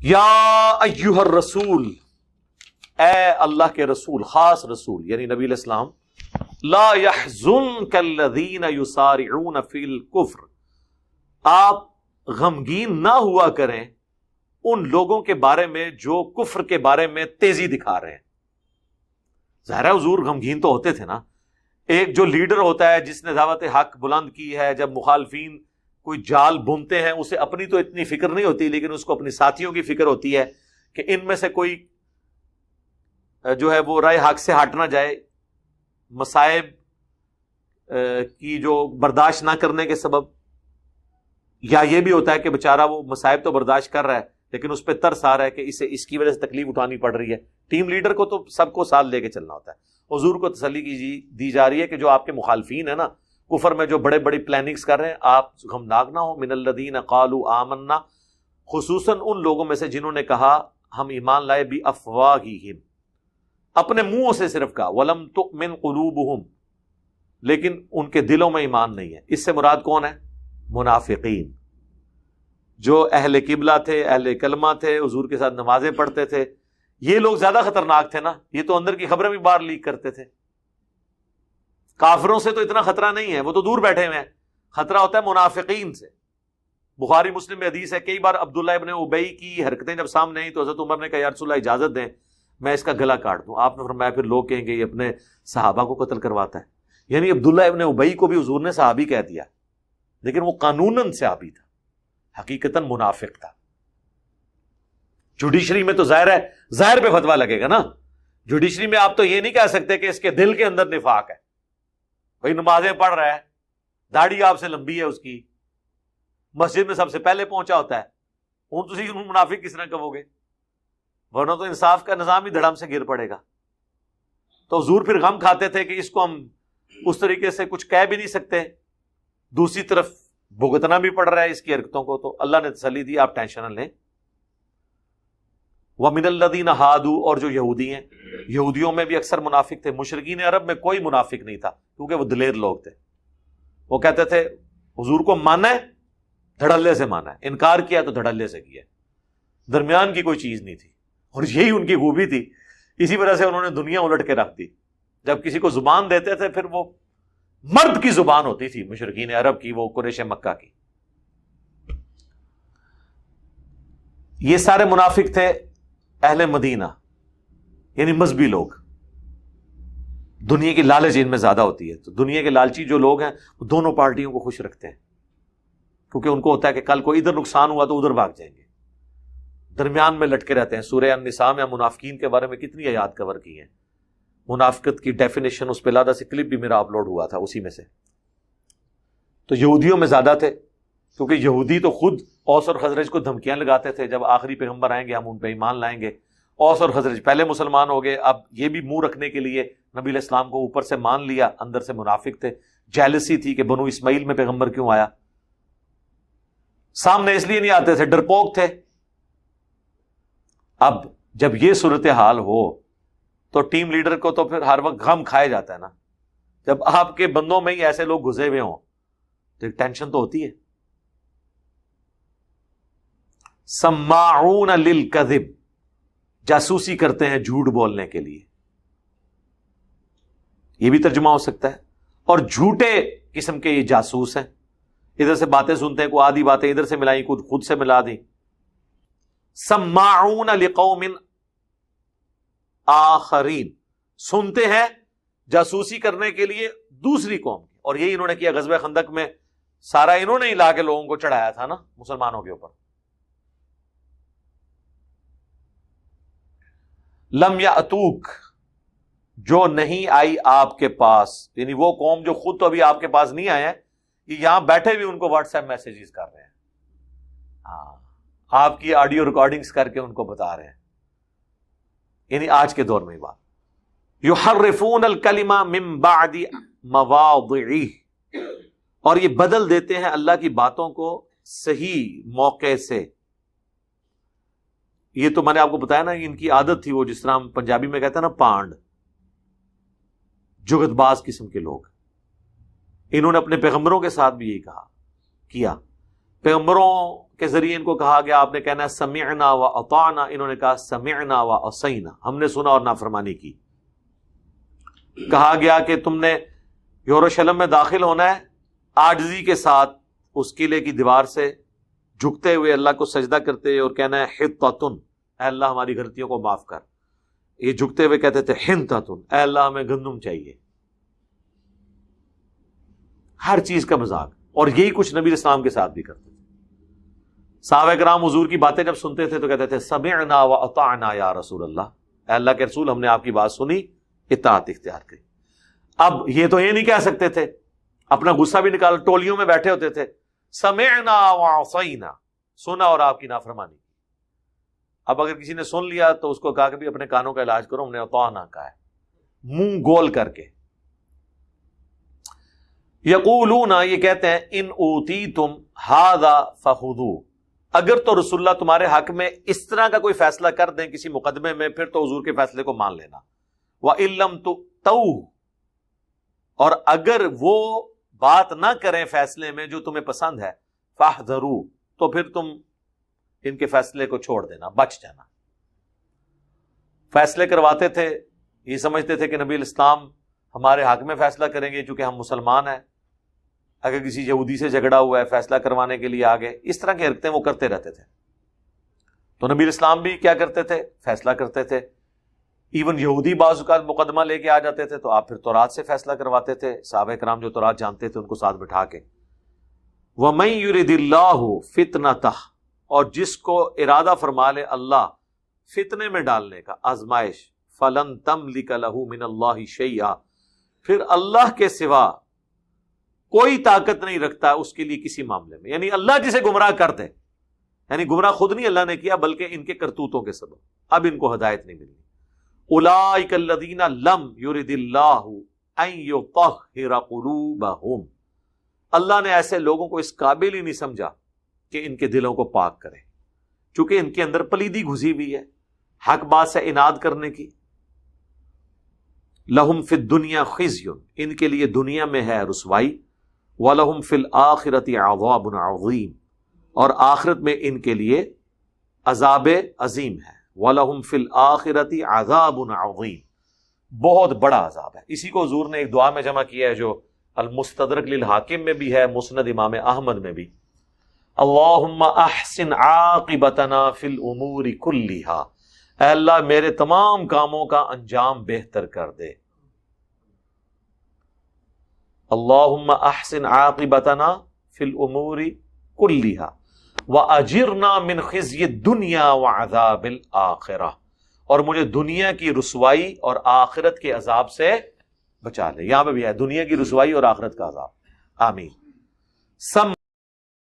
یا ایھا الرسول، اے اللہ کے رسول، خاص رسول یعنی نبی علیہ السلام، لا يحزنک الذین یسارعون فی الکفر، آپ غمگین نہ ہوا کریں ان لوگوں کے بارے میں جو کفر کے بارے میں تیزی دکھا رہے ہیں۔ ظاہر ہے حضور غمگین تو ہوتے تھے نا، ایک جو لیڈر ہوتا ہے جس نے دعوت حق بلند کی ہے، جب مخالفین کوئی جال بنتے ہیں اسے اپنی تو اتنی فکر نہیں ہوتی، لیکن اس کو اپنی ساتھیوں کی فکر ہوتی ہے کہ ان میں سے کوئی جو ہے وہ رائے حق سے ہٹ نہ جائے، مصائب کی جو برداشت نہ کرنے کے سبب، یا یہ بھی ہوتا ہے کہ بیچارہ وہ مصائب تو برداشت کر رہا ہے لیکن اس پہ ترس آ رہا ہے کہ اسے اس کی وجہ سے تکلیف اٹھانی پڑ رہی ہے۔ ٹیم لیڈر کو تو سب کو ساتھ لے کے چلنا ہوتا ہے۔ حضور کو تسلی دی جا رہی ہے کہ جو آپ کے مخالفین ہیں نا، کفر میں جو بڑے بڑی پلاننگز کر رہے ہیں، آپ غمناک نہ ہو۔ من الذین قالوا آمنا، خصوصاً ان لوگوں میں سے جنہوں نے کہا ہم ایمان لائے، بافواہہم، اپنے منہوں سے صرف کہا، ولم تؤمن قلوبہم، لیکن ان کے دلوں میں ایمان نہیں ہے۔ اس سے مراد کون ہے؟ منافقین، جو اہل قبلہ تھے، اہل کلمہ تھے، حضور کے ساتھ نمازیں پڑھتے تھے۔ یہ لوگ زیادہ خطرناک تھے نا، یہ تو اندر کی خبریں بھی باہر لیک کرتے تھے۔ کافروں سے تو اتنا خطرہ نہیں ہے، وہ تو دور بیٹھے ہوئے ہیں، خطرہ ہوتا ہے منافقین سے۔ بخاری مسلم میں حدیث ہے، کئی بار عبداللہ ابن ابی کی حرکتیں جب سامنے آئیں تو حضرت عمر نے کہا یا رسول اللہ اجازت دیں میں اس کا گلا کاٹ دوں۔ آپ نے فرمایا پھر لوگ کہیں گے یہ اپنے صحابہ کو قتل کرواتا ہے۔ یعنی عبداللہ ابن ابی کو بھی حضور نے صحابی کہہ دیا، لیکن وہ قانوناً صحابی تھا، حقیقتاً منافق تھا۔ جوڈیشری میں تو ظاہر ہے، ظاہر پہ فتویٰ لگے گا نا۔ جوڈیشری میں آپ تو یہ نہیں کہہ سکتے کہ اس کے دل کے اندر نفاق ہے، بھائی نمازیں پڑھ رہا ہے، داڑھی آپ سے لمبی ہے اس کی، مسجد میں سب سے پہلے پہنچا ہوتا ہے، ہوں تسی منافق کس طرح کہو گے؟ ورنہ تو انصاف کا نظام ہی دھڑام سے گر پڑے گا۔ تو حضور پھر غم کھاتے تھے کہ اس کو ہم اس طریقے سے کچھ کہہ بھی نہیں سکتے، دوسری طرف بھگتنا بھی پڑ رہا ہے اس کی حرکتوں کو، تو اللہ نے تسلی دی آپ ٹینشن نہ لیں۔ وَمِنَ الَّذِينَ هَادُوا، اور جو یہودی ہیں، یہودیوں میں بھی اکثر منافق تھے۔ مشرکین عرب میں کوئی منافق نہیں تھا کیونکہ وہ دلیر لوگ تھے، وہ کہتے تھے حضور کو مانا ہے دھڑلے سے مانا ہے، انکار کیا تو دھڑلے سے کیا، درمیان کی کوئی چیز نہیں تھی، اور یہی ان کی خوبی تھی۔ اسی وجہ سے انہوں نے دنیا الٹ کے رکھ دی۔ جب کسی کو زبان دیتے تھے پھر وہ مرد کی زبان ہوتی تھی مشرکین عرب کی، وہ قریش مکہ کی۔ یہ سارے منافق تھے اہل مدینہ، یعنی مذہبی لوگ۔ دنیا کی لالچ ان میں زیادہ ہوتی ہے، تو دنیا کے لالچی جو لوگ ہیں وہ دونوں پارٹیوں کو خوش رکھتے ہیں، کیونکہ ان کو ہوتا ہے کہ کل کو ادھر نقصان ہوا تو ادھر بھاگ جائیں گے، درمیان میں لٹکے رہتے ہیں۔ سورہ النساء میں منافقین کے بارے میں کتنی آیات کور کی ہیں، منافقت کی ڈیفینیشن، اس پہ لادہ سے کلپ بھی میرا اپلوڈ ہوا تھا اسی میں سے۔ تو یہودیوں میں زیادہ تھے، کیونکہ یہودی تو خود اوس اور خزرج کو دھمکیاں لگاتے تھے جب آخری پیغمبر آئیں گے ہم ان پہ ایمان لائیں گے۔ اوس اور خزرج پہلے مسلمان ہو گئے، اب یہ بھی منہ رکھنے کے لیے نبی علیہ السلام کو اوپر سے مان لیا، اندر سے منافق تھے۔ جیلسی تھی کہ بنو اسماعیل میں پیغمبر کیوں آیا، سامنے اس لیے نہیں آتے تھے، ڈرپوک تھے۔ اب جب یہ صورتحال ہو تو ٹیم لیڈر کو تو پھر ہر وقت غم کھائے جاتا ہے نا۔ جب آپ کے بندوں میں ہی ایسے لوگ گھسے ہوئے ہوں تو ایک ٹینشن تو ہوتی ہے۔ سماعون للکذب، جاسوسی کرتے ہیں جھوٹ بولنے کے لیے، یہ بھی ترجمہ ہو سکتا ہے۔ اور جھوٹے قسم کے یہ جاسوس ہیں، ادھر سے باتیں سنتے ہیں، کوئی آدھی باتیں ادھر سے ملائیں، کچھ خود سے ملا دیں۔ سماعون لقوم آخرین، سنتے ہیں جاسوسی کرنے کے لیے دوسری قوم کی، اور یہی انہوں نے کیا غزوہ خندق میں، سارا انہوں نے ہی لا کے لوگوں کو چڑھایا تھا نا مسلمانوں کے اوپر۔ لم یاتوک، جو نہیں آئی آپ کے پاس، یعنی وہ قوم جو خود تو ابھی آپ کے پاس نہیں آئے ہیں، یہ یہاں بیٹھے بھی ان کو واٹس ایپ میسیجز کر رہے ہیں، ہاں آپ کی آڈیو ریکارڈنگز کر کے ان کو بتا رہے ہیں، یعنی آج کے دور میں بات۔ یحرفون الکلمہ من بعد مواضعہ، اور یہ بدل دیتے ہیں اللہ کی باتوں کو صحیح موقع سے۔ یہ تو میں نے آپ کو بتایا نا، ان کی عادت تھی، وہ جس طرح ہم پنجابی میں کہتے ہیں نا پانڈ، جگت باز قسم کے لوگ۔ انہوں نے اپنے پیغمبروں کے ساتھ بھی یہی کہا کیا، پیغمبروں کے ذریعے ان کو کہا گیا آپ نے کہنا ہے سمعنا و اطعنا، انہوں نے کہا سمعنا و عصینا، ہم نے سنا اور نافرمانی کی۔ کہا گیا کہ تم نے یروشلم میں داخل ہونا ہے عاجزی کے ساتھ، اس قلعے کی دیوار سے جھکتے ہوئے اللہ کو سجدہ کرتے ہوئے، اور کہنا ہے حطۃ، اے اللہ ہماری غلطیوں کو معاف کر۔ یہ جھکتے ہوئے کہتے تھے حنطۃ، اے اللہ ہمیں گندم چاہیے۔ ہر چیز کا مذاق، اور یہی کچھ نبی اسلام کے ساتھ بھی کرتے تھے۔ صحابہ کرام حضور کی باتیں جب سنتے تھے تو کہتے تھے سمعنا و اطعنا یا رسول اللہ، اے اللہ کے رسول ہم نے آپ کی بات سنی، اطاعت اختیار کی۔ اب یہ تو یہ نہیں کہہ سکتے تھے، اپنا غصہ بھی نکال، ٹولیوں میں بیٹھے ہوتے تھے، سمعنا و عصینا، سنا اور آپ کی نافرمانی کی۔ اب اگر کسی نے سن لیا تو اس کو کہا کہ بھی اپنے کانوں کا علاج کرو، ہم نے اطعنا کہا ہے، منہ گول کر کے۔ یقولون، یہ کہتے ہیں ان اوتیتم ھذا فخذوہ، اگر تو رسول اللہ تمہارے حق میں اس طرح کا کوئی فیصلہ کر دیں کسی مقدمے میں، پھر تو حضور کے فیصلے کو مان لینا۔ وَإِن لَّمْ تُؤْتُوهُ، اور اگر وہ بات نہ کریں فیصلے میں جو تمہیں پسند ہے، فاحذروا، تو پھر تم ان کے فیصلے کو چھوڑ دینا، بچ جانا۔ فیصلے کرواتے تھے، یہ سمجھتے تھے کہ نبی الاسلام ہمارے حق میں فیصلہ کریں گے چونکہ ہم مسلمان ہیں۔ اگر کسی یہودی سے جھگڑا ہوا ہے فیصلہ کروانے کے لیے آگے، اس طرح کی حرکتیں وہ کرتے رہتے تھے۔ تو نبی اسلام بھی کیا کرتے تھے؟ فیصلہ کرتے تھے۔ ایون یہودی بعض اوقات مقدمہ لے کے آ جاتے تھے تو آپ پھر تورات سے فیصلہ کرواتے تھے، صحابہ کرام جو تورات جانتے تھے ان کو ساتھ بٹھا کے۔ وَمَن يُرِدِ اللَّهُ فِتْنَتَهُ، اور جس کو ارادہ فرما لے اللہ فتنے میں ڈالنے کا، آزمائش، فَلَن تَمْلِكَ لَهُ مِنَ اللَّهِ شَيْئًا، پھر اللہ کے سوا کوئی طاقت نہیں رکھتا اس کے لیے کسی معاملے میں۔ یعنی اللہ جسے گمراہ کر دے، یعنی گمراہ خود نہیں اللہ نے کیا بلکہ ان کے کرتوتوں کے سبب اب ان کو ہدایت نہیں ملی۔ اولئک الذین لم یرد اللہ ان یطہر قلوبہم، اللہ نے ایسے لوگوں کو اس قابل ہی نہیں سمجھا کہ ان کے دلوں کو پاک کرے، چونکہ ان کے اندر پلیدی گھسی ہوئی ہے حق بات سے عناد کرنے کی۔ لہم فی الدنیا خزی، ان کے لیے دنیا میں ہے رسوائی، وَلَهُمْ فِي الْآخِرَةِ عَذَابٌ عَظِيمٌ، اور آخرت میں ان کے لیے عذاب عظیم ہے۔ وَلَهُمْ فِي الْآخِرَةِ عَذَابٌ عَظِيمٌ، بہت بڑا عذاب ہے۔ اسی کو حضور نے ایک دعا میں جمع کیا ہے جو المستدرک للحاکم میں بھی ہے، مسند امام احمد میں بھی۔ اللہم احسن عاقبتنا فی الامور کلہا، اے اللہ میرے تمام کاموں کا انجام بہتر کر دے۔ اللہم احسن عاقبتنا فی الامور کلہا واجرنا من خزی الدنیا وعذاب الآخرہ، اور مجھے دنیا کی رسوائی اور آخرت کے عذاب سے بچا لے۔ یہاں پہ بھی ہے دنیا کی رسوائی اور آخرت کا عذاب، آمین۔